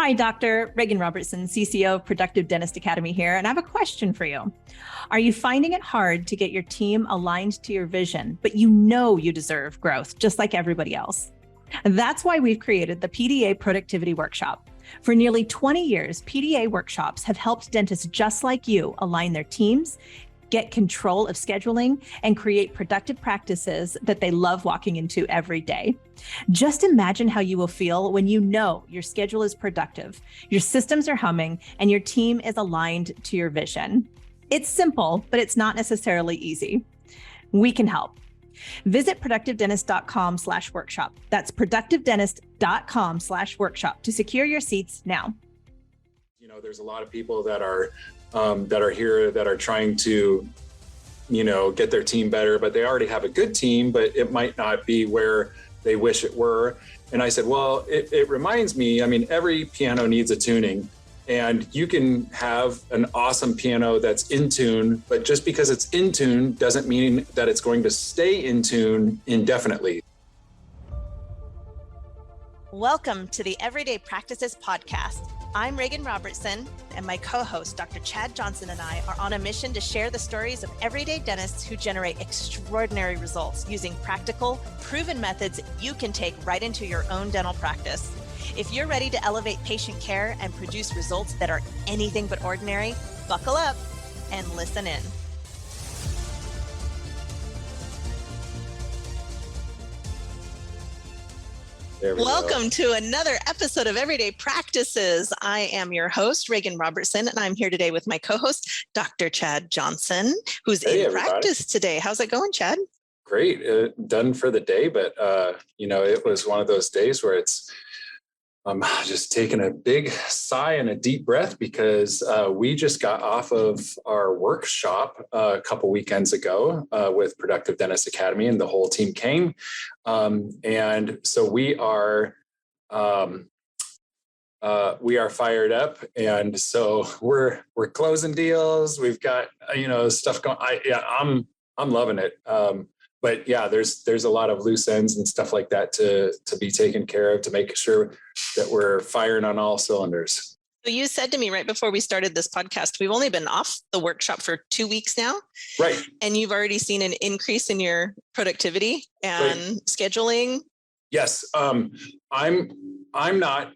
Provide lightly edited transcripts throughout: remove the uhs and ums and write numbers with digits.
Hi, Dr. Reagan Robertson, CCO of Productive Dentist Academy here, and I have a question for you. Are you finding it hard to get your team aligned to your vision, but you know you deserve growth just like everybody else? That's why we've created the PDA Productivity Workshop. For nearly 20 years, PDA workshops have helped dentists just like you align their teams, get control of scheduling, and create productive practices that they love walking into every day. Just imagine how you will feel when you know your schedule is productive, your systems are humming, and your team is aligned to your vision. It's simple, but it's not necessarily easy. We can help. Visit productivedentist.com/workshop. That's productivedentist.com/workshop to secure your seats now. You know, there's a lot of people that are here that are trying to, get their team better, but they already have a good team, but it might not be where they wish it were. And I said, well, it reminds me, every piano needs a tuning, and you can have an awesome piano that's in tune, but just because it's in tune doesn't mean that it's going to stay in tune indefinitely. Welcome to the Everyday Practices Podcast. I'm Reagan Robertson, and my co-host, Dr. Chad Johnson, and I are on a mission to share the stories of everyday dentists who generate extraordinary results using practical, proven methods you can take right into your own dental practice. If you're ready to elevate patient care and produce results that are anything but ordinary, buckle up and listen in. Welcome to another episode of Everyday Practices. I am your host, Reagan Robertson, and I'm here today with my co-host, Dr. Chad Johnson, who's in practice today. How's it going, Chad? Great. Done for the day, but it was one of those days where I'm just taking a big sigh and a deep breath because we just got off of our workshop a couple weekends ago with Productive Dentist Academy, and the whole team came. And so we are fired up, and so we're closing deals. We've got stuff going. I'm loving it. But yeah, there's a lot of loose ends and stuff like that to be taken care of to make sure that we're firing on all cylinders. So you said to me right before we started this podcast, we've only been off the workshop for 2 weeks now. Right. And you've already seen an increase in your productivity and scheduling. Yes. I'm not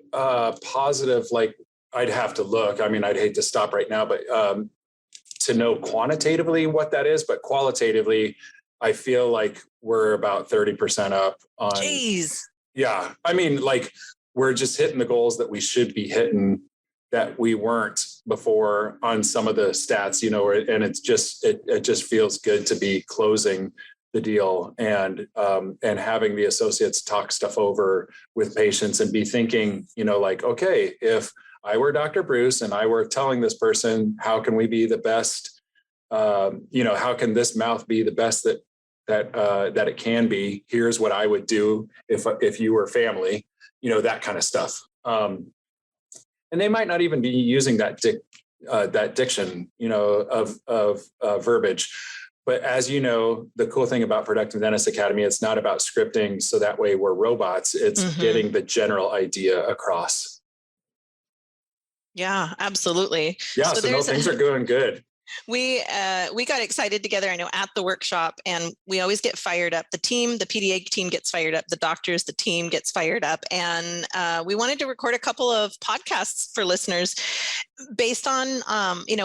positive, like I'd have to look. I'd hate to stop right now, but to know quantitatively what that is, but qualitatively, I feel like we're about 30% up on. Jeez. Yeah. We're just hitting the goals that we should be hitting that we weren't before on some of the stats, and it just feels good to be closing the deal and having the associates talk stuff over with patients and be thinking, okay, if I were Dr. Bruce and I were telling this person, how can we be the best? How can this mouth be the best that it can be? Here's what I would do if you were family, that kind of stuff. And they might not even be using that diction, of verbiage. But as you know, the cool thing about Productive Dentist Academy, it's not about scripting so that way we're robots. It's getting the general idea across. Yeah, absolutely. Yeah, so things are going good. We got excited together, I know, at the workshop, and we always get fired up. The PDA team gets fired up. The doctors, the team gets fired up. And we wanted to record a couple of podcasts for listeners based on,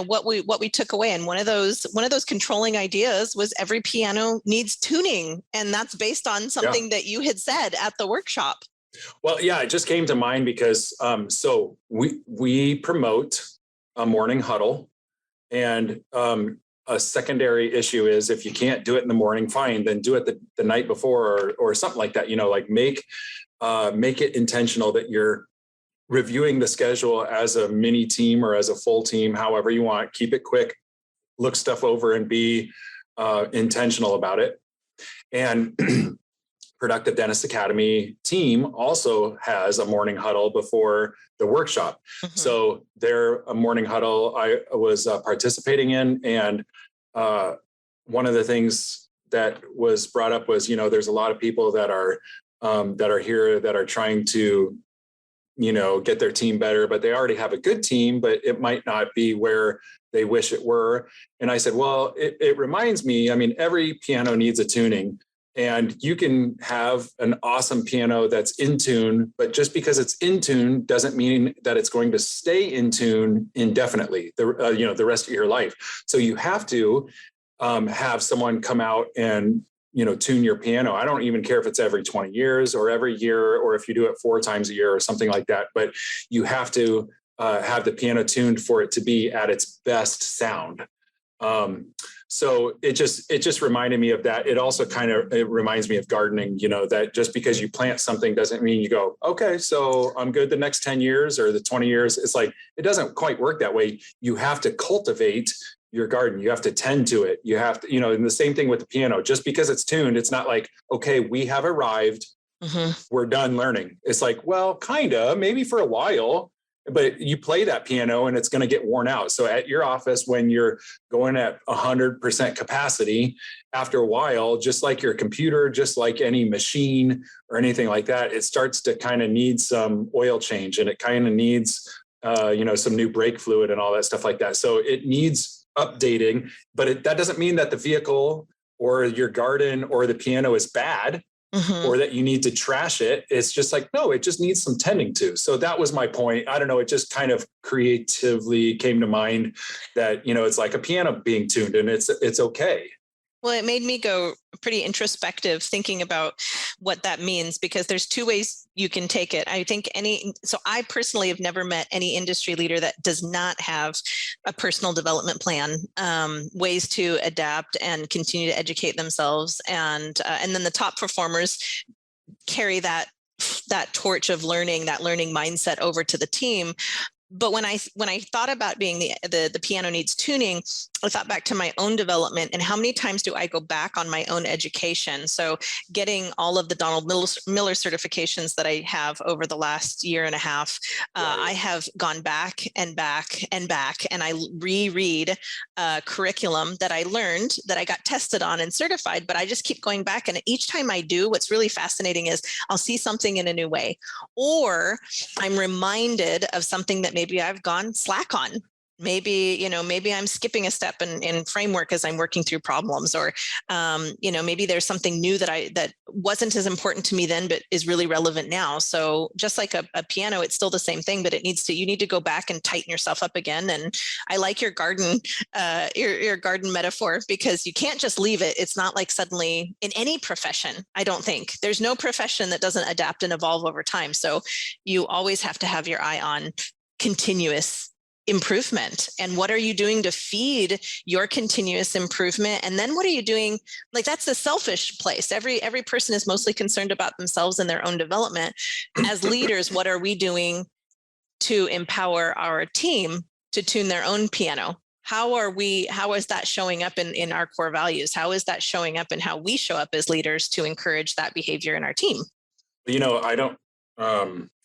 what we took away. And one of those controlling ideas was every piano needs tuning. And that's based on something that you had said at the workshop. Well, yeah, it just came to mind because so we promote a morning huddle. And a secondary issue is if you can't do it in the morning, fine, then do it the night before or something like that. Make it intentional that you're reviewing the schedule as a mini team or as a full team, however you want. Keep it quick, look stuff over, and be intentional about it. And Productive Dentist Academy team also has a morning huddle before the workshop. Mm-hmm. So a morning huddle I was participating in. And one of the things that was brought up was, there's a lot of people that are here that are trying to get their team better, but they already have a good team, but it might not be where they wish it were. And I said, well, it reminds me, I mean, every piano needs a tuning. And you can have an awesome piano that's in tune, but just because it's in tune doesn't mean that it's going to stay in tune indefinitely, the rest of your life. So you have to have someone come out and, tune your piano. I don't even care if it's every 20 years or every year, or if you do it 4 times a year or something like that, but you have to have the piano tuned for it to be at its best sound. So it just reminded me of that. It also it reminds me of gardening, that just because you plant something doesn't mean you go, okay, so I'm good the next 10 years or the 20 years. It's like, it doesn't quite work that way. You have to cultivate your garden. You have to tend to it. You have to, and the same thing with the piano, just because it's tuned, it's not like, okay, we have arrived. Mm-hmm. We're done learning. It's like, well, maybe for a while, but you play that piano and it's going to get worn out. So at your office, when you're going at 100% capacity, after a while, just like your computer, just like any machine or anything like that, it starts to kind of need some oil change, and it kind of needs, some new brake fluid and all that stuff like that. So it needs updating, but that doesn't mean that the vehicle or your garden or the piano is bad. Mm-hmm. Or that you need to trash it. It's just like, no, it just needs some tending to. So that was my point. I don't know. It just kind of creatively came to mind that, it's like a piano being tuned, and it's okay. Well, it made me go pretty introspective thinking about what that means, because there's 2 ways you can take it. I think so I personally have never met any industry leader that does not have a personal development plan, ways to adapt and continue to educate themselves. And then the top performers carry that torch of learning, that learning mindset over to the team. But when I thought about being the piano needs tuning, I thought back to my own development and how many times do I go back on my own education? So getting all of the Donald Miller certifications that I have over the last year and a half, I have gone back and back and back, and I reread curriculum that I learned, that I got tested on and certified, but I just keep going back. And each time I do, what's really fascinating is I'll see something in a new way, or I'm reminded of something that maybe I've gone slack on. Maybe I'm skipping a step in framework as I'm working through problems, or, maybe there's something new that wasn't as important to me then, but is really relevant now. So just like a piano, it's still the same thing, but you need to go back and tighten yourself up again. And I like your garden, your garden metaphor, because you can't just leave it. It's not like suddenly in any profession, I don't think there's no profession that doesn't adapt and evolve over time. So you always have to have your eye on continuous improvement. And what are you doing to feed your continuous improvement? And then what are you doing? Like, that's the selfish place. Every person is mostly concerned about themselves and their own development. As leaders, what are we doing to empower our team to tune their own piano? How is that showing up in our core values? How is that showing up in how we show up as leaders to encourage that behavior in our team?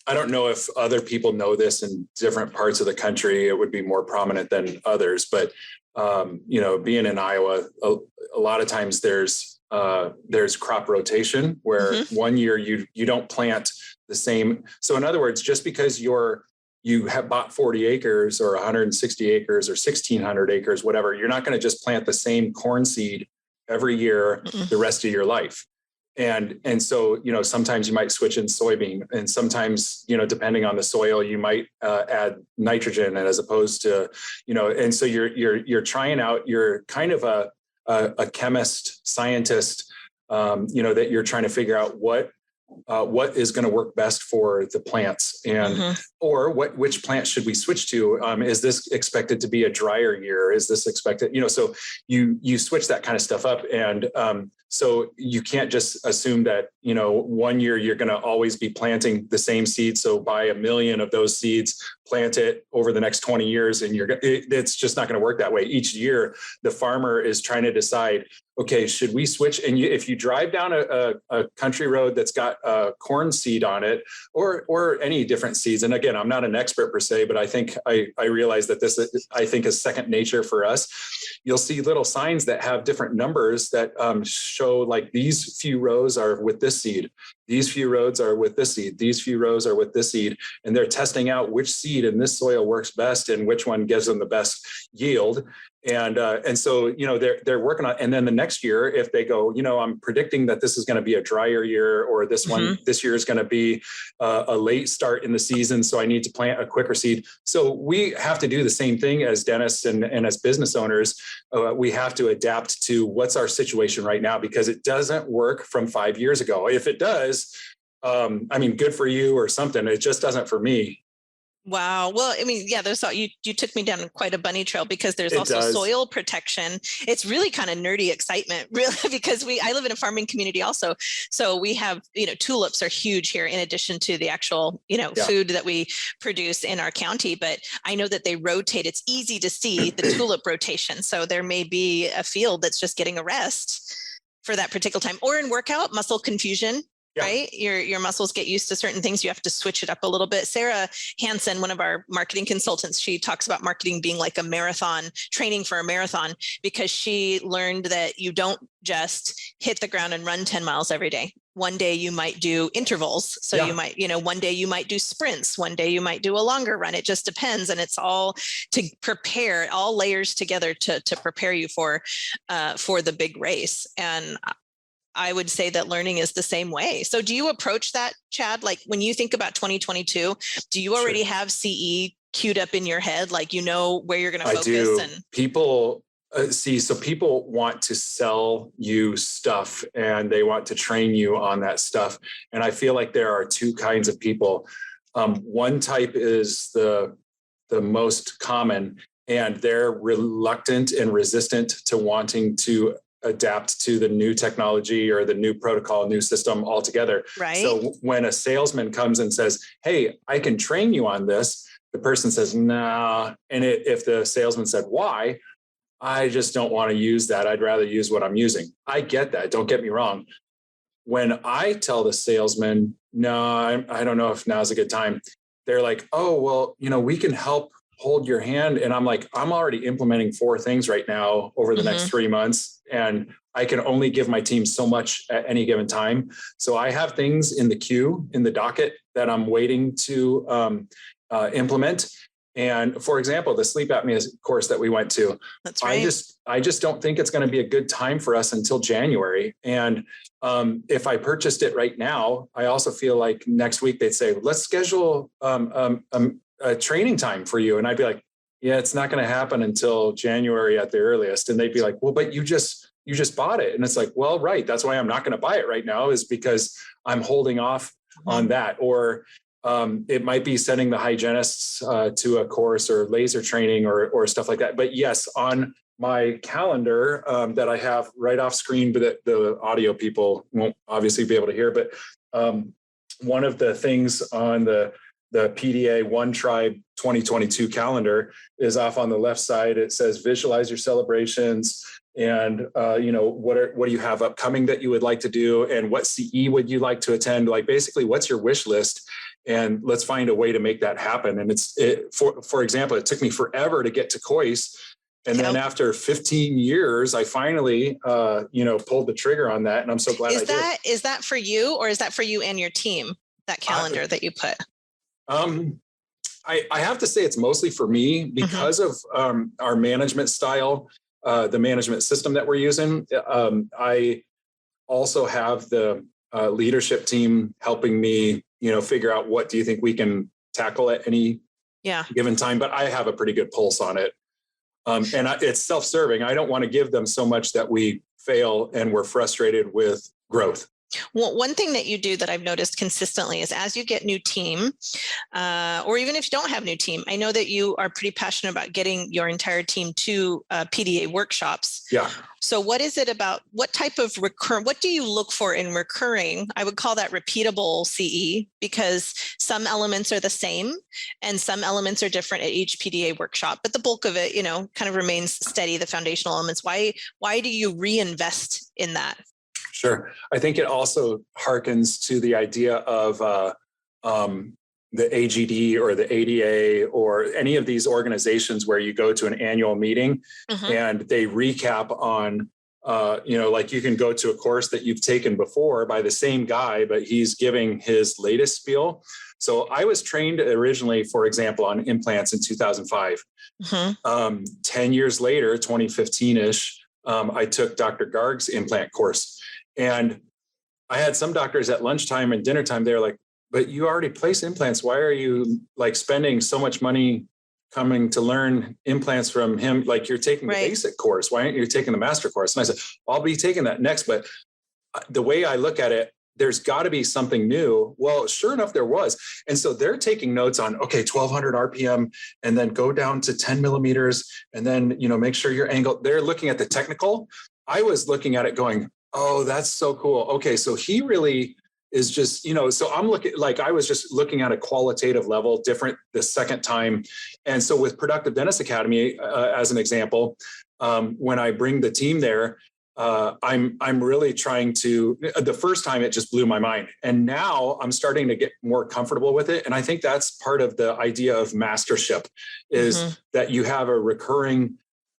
I don't know if other people know this in different parts of the country. It would be more prominent than others, but being in Iowa, a lot of times there's crop rotation where mm-hmm. one year you don't plant the same. So in other words, just because you have bought 40 acres or 160 acres or 1,600 acres, whatever, you're not going to just plant the same corn seed every year mm-hmm. the rest of your life. And so, sometimes you might switch in soybean, and sometimes, depending on the soil, you might add nitrogen, and as opposed to, and so you're trying out, you're kind of a chemist, scientist, that you're trying to figure out what is going to work best for the plants, and mm-hmm. or which plant should we switch to? Is this expected to be a drier year? Is this expected? So you switch that kind of stuff up, and so you can't just assume that 1 year you're going to always be planting the same seed. So buy 1 million of those seeds, plant it over the next 20 years, and it's just not going to work that way. Each year, the farmer is trying to decide, okay, should we switch? And if you drive down a country road that's got corn seed on it, or any different seeds, and again, I'm not an expert per se, but I think I realize that this is second nature for us. You'll see little signs that have different numbers that show like these few rows are with this seed, these few rows are with this seed, these few rows are with this seed, and they're testing out which seed in this soil works best and which one gives them the best yield. And so, they're working on, and then the next year, if they go, I'm predicting that this is going to be a drier year, or this year is going to be a late start in the season, so I need to plant a quicker seed. So we have to do the same thing as dentists and as business owners. We have to adapt to what's our situation right now, because it doesn't work from 5 years ago. If it does, good for you or something. It just doesn't for me. Wow. Well, there's you took me down quite a bunny trail, because there's also soil protection. It's really kind of nerdy excitement, really, because I live in a farming community also. So we have, tulips are huge here, in addition to the actual, food that we produce in our county. But I know that they rotate. It's easy to see the tulip rotation. So there may be a field that's just getting a rest for that particular time, or in workout, muscle confusion. Yeah. Right? Your muscles get used to certain things. You have to switch it up a little bit. Sarah Hansen, one of our marketing consultants, she talks about marketing being like a marathon, training for a marathon, because she learned that you don't just hit the ground and run 10 miles every day. One day you might do intervals. So you might, one day you might do sprints. One day you might do a longer run. It just depends. And it's all to prepare, all layers together to prepare you for the big race. And I would say that learning is the same way. So do you approach that, Chad? Like when you think about 2022, do you already have CE queued up in your head? Like, where you're going to focus? I do. And people so people want to sell you stuff, and they want to train you on that stuff. And I feel like there are two kinds of people. One type is the most common, and they're reluctant and resistant to wanting to adapt to the new technology or the new protocol, new system altogether. Right. So when a salesman comes and says, "Hey, I can train you on this," the person says, "Nah." And if the salesman said, "Why?" "I just don't want to use that. I'd rather use what I'm using." I get that. Don't get me wrong. When I tell the salesman, "No, I don't know if now's a good time," they're like, "Oh, well, we can help hold your hand." And I'm like, I'm already implementing 4 things right now over the next 3 months. And I can only give my team so much at any given time. So I have things in the queue, in the docket, that I'm waiting to implement. And for example, the sleep apnea course that we went to, that's right. I just don't think it's going to be a good time for us until January. And if I purchased it right now, I also feel like next week they'd say, "Let's schedule a training time for you." And I'd be like, "Yeah, it's not going to happen until January at the earliest." And they'd be like, "Well, but you just bought it." And it's like, well, right. That's why I'm not going to buy it right now, is because I'm holding off on that. Or it might be sending the hygienists to a course or laser training or stuff like that. But yes, on my calendar that I have right off screen, but that the audio people won't obviously be able to hear. But one of the things on the PDA One Tribe 2022 calendar is off on the left side. It says, "Visualize your celebrations," and what do you have upcoming that you would like to do, and what CE would you like to attend? Like basically, what's your wish list, and let's find a way to make that happen. And for example, it took me forever to get to COIS. And then after 15 years, I finally, pulled the trigger on that, and I'm so glad I did. Is that for you, or is that for you and your team? That calendar that you put? I have to say it's mostly for me, because of our management style, the management system that we're using. I also have the leadership team helping me, figure out what do you think we can tackle at any given time. But I have a pretty good pulse on it. And it's self-serving. I don't want to give them so much that we fail and we're frustrated with growth. Well, one thing that you do that I've noticed consistently is as you get new team, or even if you don't have new team, I know that you are pretty passionate about getting your entire team to PDA workshops. Yeah. So what is it about, what type of what do you look for in recurring? I would call that repeatable CE, because some elements are the same and some elements are different at each PDA workshop, but the bulk of it, kind of remains steady, the foundational elements. Why do you reinvest in that? Sure. I think it also harkens to the idea of the AGD or the ADA or any of these organizations where you go to an annual meeting and they recap on like you can go to a course that you've taken before by the same guy, but he's giving his latest spiel. So I was trained originally, for example, on implants in 2005. 10 years later, 2015-ish, I took Dr. Garg's implant course. And I had some doctors at lunchtime and dinner time, they're like, but you already placed implants. Why are you like spending so much money coming to learn implants from him? Like you're taking the basic course. Why aren't you taking the master course? And I said, I'll be taking that next. But the way I look at it, there's got to be something new. Well, sure enough, there was. And so they're taking notes on, okay, 1200 RPM, and then go down to 10 millimeters. And then, make sure your angle, they're looking at the technical. I was looking at it going, oh, that's so cool. Okay. So he really is just, so I'm looking, like I was just looking at a qualitative level, different the second time. And so with Productive Dentist Academy, as an example, when I bring the team there, I'm really trying to, the first time it just blew my mind. And now I'm starting to get more comfortable with it. And I think that's part of the idea of mastership is that you have a recurring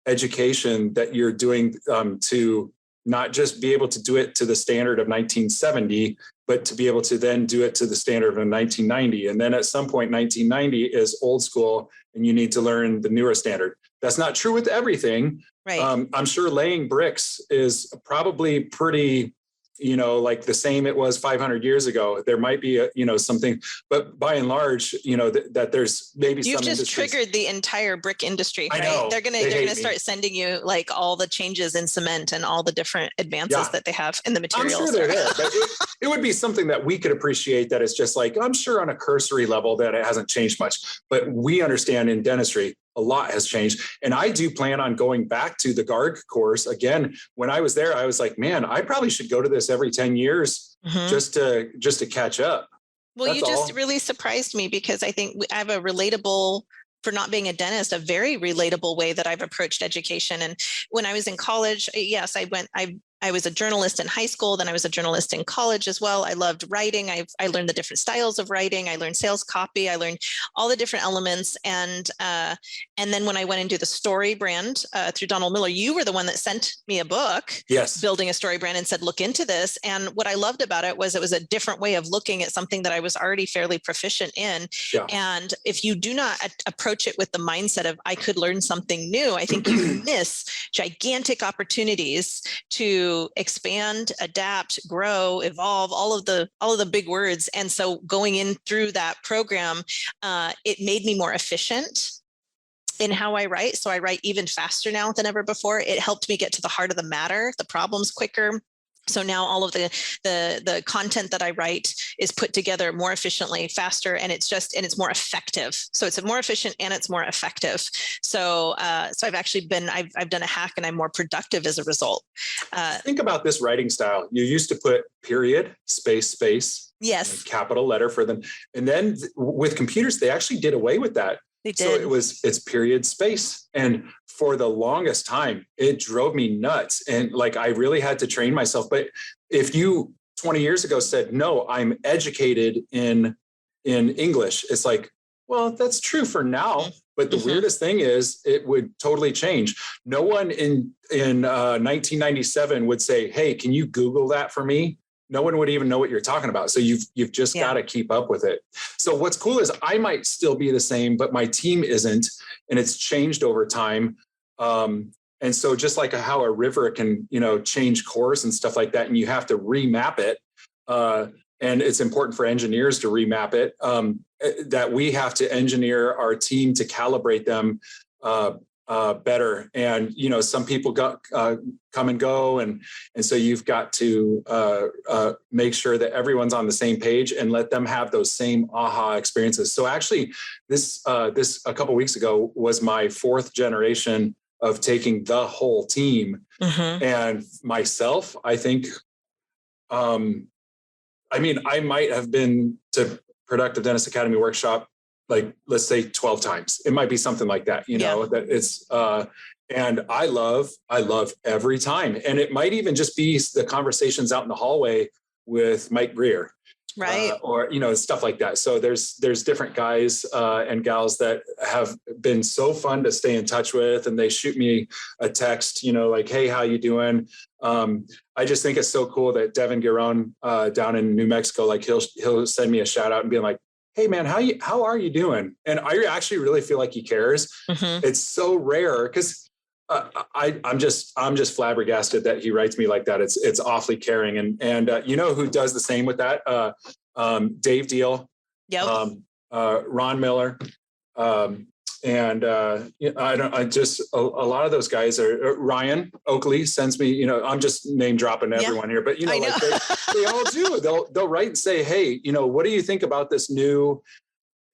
education that you're doing to not just be able to do it to the standard of 1970, but to be able to then do it to the standard of 1990. And then at some point, 1990 is old school and you need to learn the newer standard. That's not true with everything. Right. I'm sure laying bricks is probably pretty, like the same it was 500 years ago. There might be, something, but by and large, that there's maybe you've some just industries. Triggered the entire brick industry, right? I know. They're gonna start sending you like all the changes in cement and all the different advances that they have in the materials. I'm sure they're there, but it would be something that we could appreciate. That it's just like, I'm sure on a cursory level that it hasn't changed much, but we understand in dentistry a lot has changed. And I do plan on going back to the Garg course again. When I was there, I was like, man, I probably should go to this every 10 years just to catch up. Well, you just really surprised me because I think I have a relatable, for not being a dentist, a very relatable way that I've approached education. And when I was in college, yes, I was a journalist in high school. Then I was a journalist in college as well. I loved writing. I learned the different styles of writing. I learned sales copy. I learned all the different elements. And then when I went into the story brand through Donald Miller, you were the one that sent me a book, Building a Story Brand, and said, look into this. And what I loved about it was a different way of looking at something that I was already fairly proficient in. Yeah. And if you do not approach it with the mindset of, I could learn something new, I think you miss gigantic opportunities to expand, adapt, grow, evolve, all of the big words. And so going in through that program, it made me more efficient in how I write. So I write even faster now than ever before. It helped me get to the heart of the matter, the problems quicker. So now all of the content that I write is put together more efficiently, faster, and it's more effective. So it's more efficient and it's more effective. So I've actually I've done a hack and I'm more productive as a result. Think about this writing style. You used to put period, space, yes, capital letter for them. And then with computers, they actually did away with that. So it's period, space. And for the longest time, it drove me nuts. And like, I really had to train myself. But if you 20 years ago said, no, I'm educated in English, it's like, well, that's true for now. But the weirdest thing is it would totally change. No one in 1997 would say, hey, can you Google that for me? No one would even know what you're talking about. So you've just got to keep up with it. So what's cool is I might still be the same, but my team isn't, and it's changed over time. And so just like how a river can, change course and stuff like that, and you have to remap it. And it's important for engineers to remap it, that we have to engineer our team to calibrate them better. And, some people come and go. And so you've got to make sure that everyone's on the same page and let them have those same aha experiences. So actually this a couple of weeks ago was my fourth generation of taking the whole team and myself. I think, I might have been to Productive Dentist Academy workshop, like, let's say 12 times. It might be something like that, that it's, and I love every time. And it might even just be the conversations out in the hallway with Mike Greer. Right. Or, stuff like that. So there's different guys and gals that have been so fun to stay in touch with, and they shoot me a text, like, hey, how you doing? I just think it's so cool that Devin Giron down in New Mexico, like he'll send me a shout out and be like, hey man, how are you doing? And I actually really feel like he cares. Mm-hmm. It's so rare because I'm just flabbergasted that he writes me like that. It's awfully caring. And who does the same with that? Dave Deal, Yep. Ron Miller. A lot of those guys are Ryan Oakley sends me, I'm just name dropping everyone here, but like they all do, they'll write and say, hey, what do you think about this new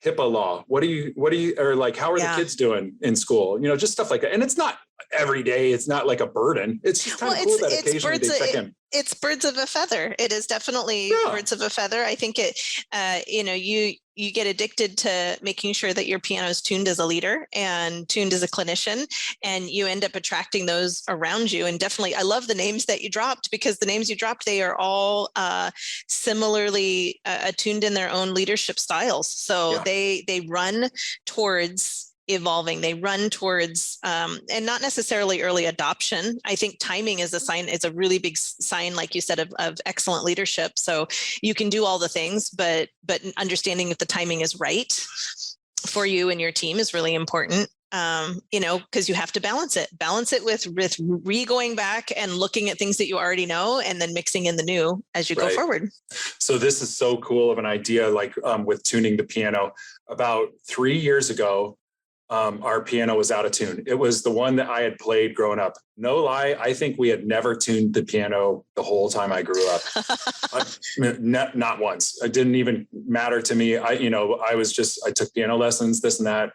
HIPAA law? What do you, or like, how are the kids doing in school? Just stuff like that. And it's not every day. It's not like a burden. It's just kind of cool that occasionally they check in. It's birds of a feather. It is definitely birds of a feather. I think you get addicted to making sure that your piano is tuned as a leader and tuned as a clinician, and you end up attracting those around you. And definitely, I love the names that you dropped, because the names you dropped, they are all similarly attuned in their own leadership styles. So they run towards evolving. They run towards, and not necessarily early adoption. I think timing is a sign. It's a really big sign, like you said, of excellent leadership. So you can do all the things, but understanding if the timing is right for you and your team is really important. Because you have to balance it with going back and looking at things that you already know, and then mixing in the new as you go forward. So this is so cool of an idea, like with tuning the piano. About 3 years ago, our piano was out of tune. It was the one that I had played growing up. No lie, I think we had never tuned the piano the whole time I grew up. Not once. It didn't even matter to me. I took piano lessons, this and that,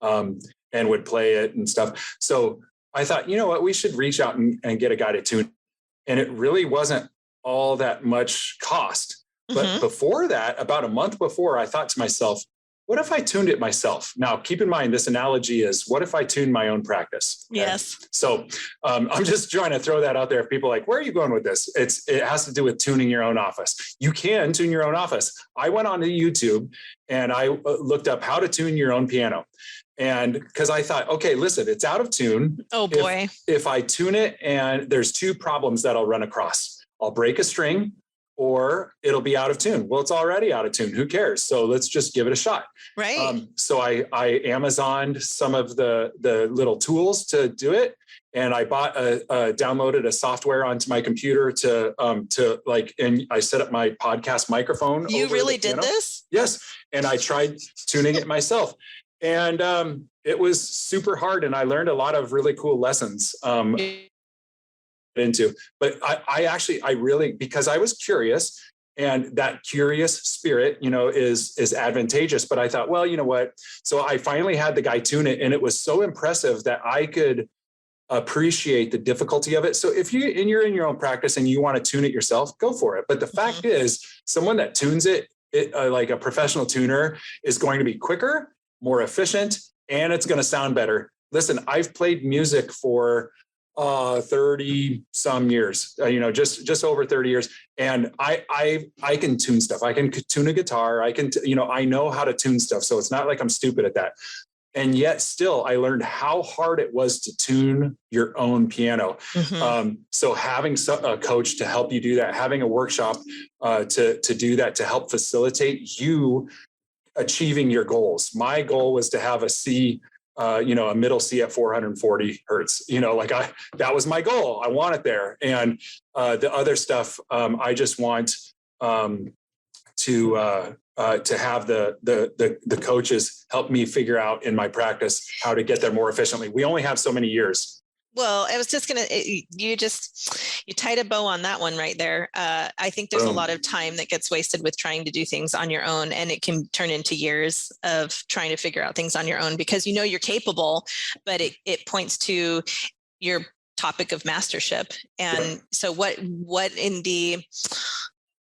and would play it and stuff. So I thought, you know what, we should reach out and get a guy to tune. And it really wasn't all that much cost. But before that, about a month before, I thought to myself, what if I tuned it myself? Now, keep in mind, this analogy is, what if I tuned my own practice? Okay? Yes. So I'm just trying to throw that out there. If people are like, where are you going with this? It has to do with tuning your own office. You can tune your own office. I went on to YouTube and I looked up how to tune your own piano. And because I thought, okay, listen, it's out of tune. Oh boy. If I tune it, and there's two problems that I'll run across. I'll break a string, or it'll be out of tune. Well, it's already out of tune. Who cares? So let's just give it a shot. Right. So I Amazoned some of the little tools to do it. And I downloaded a software onto my computer and I set up my podcast microphone. You really did this? Yes. And I tried tuning it myself. And it was super hard. And I learned a lot of really cool lessons. Into, but I really, because I was curious, and that curious spirit, is advantageous. But I thought, well, you know what? So I finally had the guy tune it, and it was so impressive that I could appreciate the difficulty of it. So if you're in your own practice and you want to tune it yourself, go for it. But the fact is, someone that tunes it, like a professional tuner, is going to be quicker, more efficient, and it's going to sound better. Listen, I've played music for 30 some years, just over 30 years. And I can tune stuff. I can tune a guitar. I can, I know how to tune stuff. So it's not like I'm stupid at that. And yet still, I learned how hard it was to tune your own piano. So having a coach to help you do that, having a workshop to do that, to help facilitate you achieving your goals. My goal was to have a C, a middle C at 440 hertz, that was my goal. I want it there. And the other stuff, I just want to have the coaches help me figure out in my practice how to get there more efficiently. We only have so many years. Well, I was just you tied a bow on that one right there. I think there's a lot of time that gets wasted with trying to do things on your own, and it can turn into years of trying to figure out things on your own, because you're capable, but it points to your topic of mastership. And so what in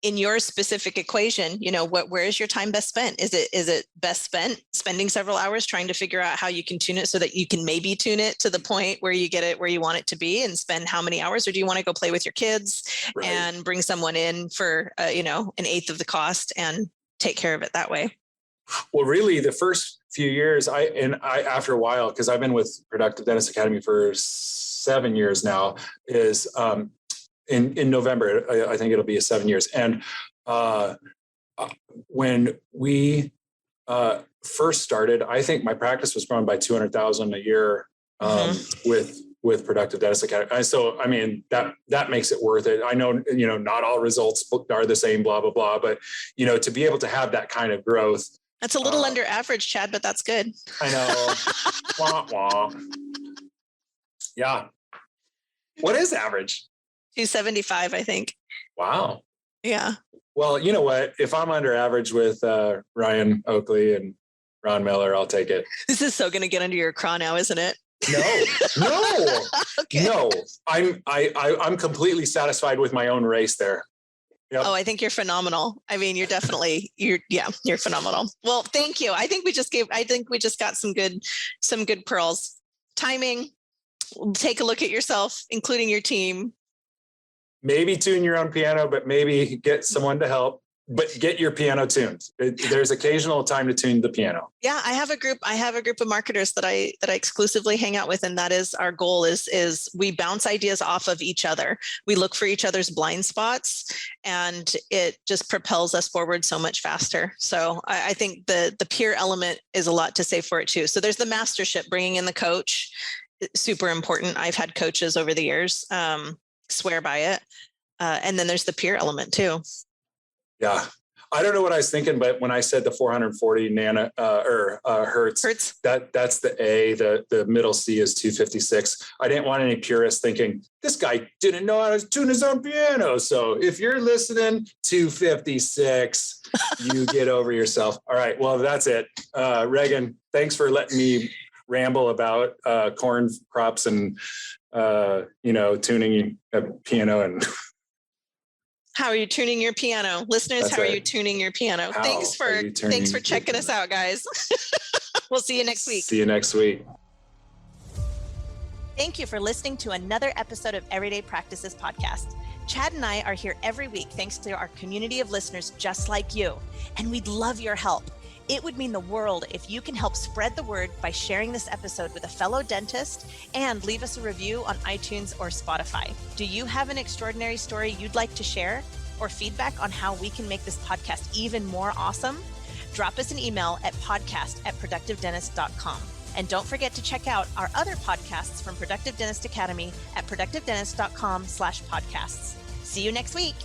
in your specific equation, where is your time best spent? Is it best spent spending several hours trying to figure out how you can tune it so that you can maybe tune it to the point where you get it where you want it to be and spend how many hours? Or do you want to go play with your kids and bring someone in for, an eighth of the cost and take care of it that way? Well, really the first few years after a while, because I've been with Productive Dentist Academy for 7 years now, is in November, I think it'll be 7 years. And when we first started, I think my practice was growing by 200,000 a year with Productive Dentist Academy. And so, I mean, that makes it worth it. I know, not all results are the same, blah, blah, blah, but, to be able to have that kind of growth. That's a little under average, Chad, but that's good. I know. Wah, wah. Yeah. What is average? 275, I think. Wow. Yeah. Well, you know what? If I'm under average with Ryan Oakley and Ron Miller, I'll take it. This is so going to get under your craw now, isn't it? No. Okay. No. I'm completely satisfied with my own race there. Yep. Oh, I think you're phenomenal. I mean, you're phenomenal. Well, thank you. I think we just got some good pearls. Timing, take a look at yourself, including your team. Maybe tune your own piano, but maybe get someone to help, but get your piano tuned. There's occasional time to tune the piano. Yeah. I have a group of marketers that I exclusively hang out with. And that is our goal is we bounce ideas off of each other. We look for each other's blind spots, and it just propels us forward so much faster. So I think the peer element is a lot to say for it too. So there's the mastership, bringing in the coach, super important. I've had coaches over the years, swear by it. And then there's the peer element too. Yeah. I don't know what I was thinking, but when I said the 440 hertz, that's the A, the middle C is 256. I didn't want any purists thinking this guy didn't know how to tune his own piano. So if you're listening, 256, you get over yourself. All right. Well, that's it. Reagan, thanks for letting me ramble about corn crops and, tuning a piano. And how are you tuning your piano? Listeners, That's how right. are you tuning your piano? Thanks for checking us out, guys. We'll see you next week. See you next week. Thank you for listening to another episode of Everyday Practices Podcast. Chad and I are here every week thanks to our community of listeners just like you, and we'd love your help. It would mean the world if you can help spread the word by sharing this episode with a fellow dentist and leave us a review on iTunes or Spotify. Do you have an extraordinary story you'd like to share or feedback on how we can make this podcast even more awesome? Drop us an email at podcast@productivedentist.com. And don't forget to check out our other podcasts from Productive Dentist Academy at productivedentist.com/podcasts. See you next week.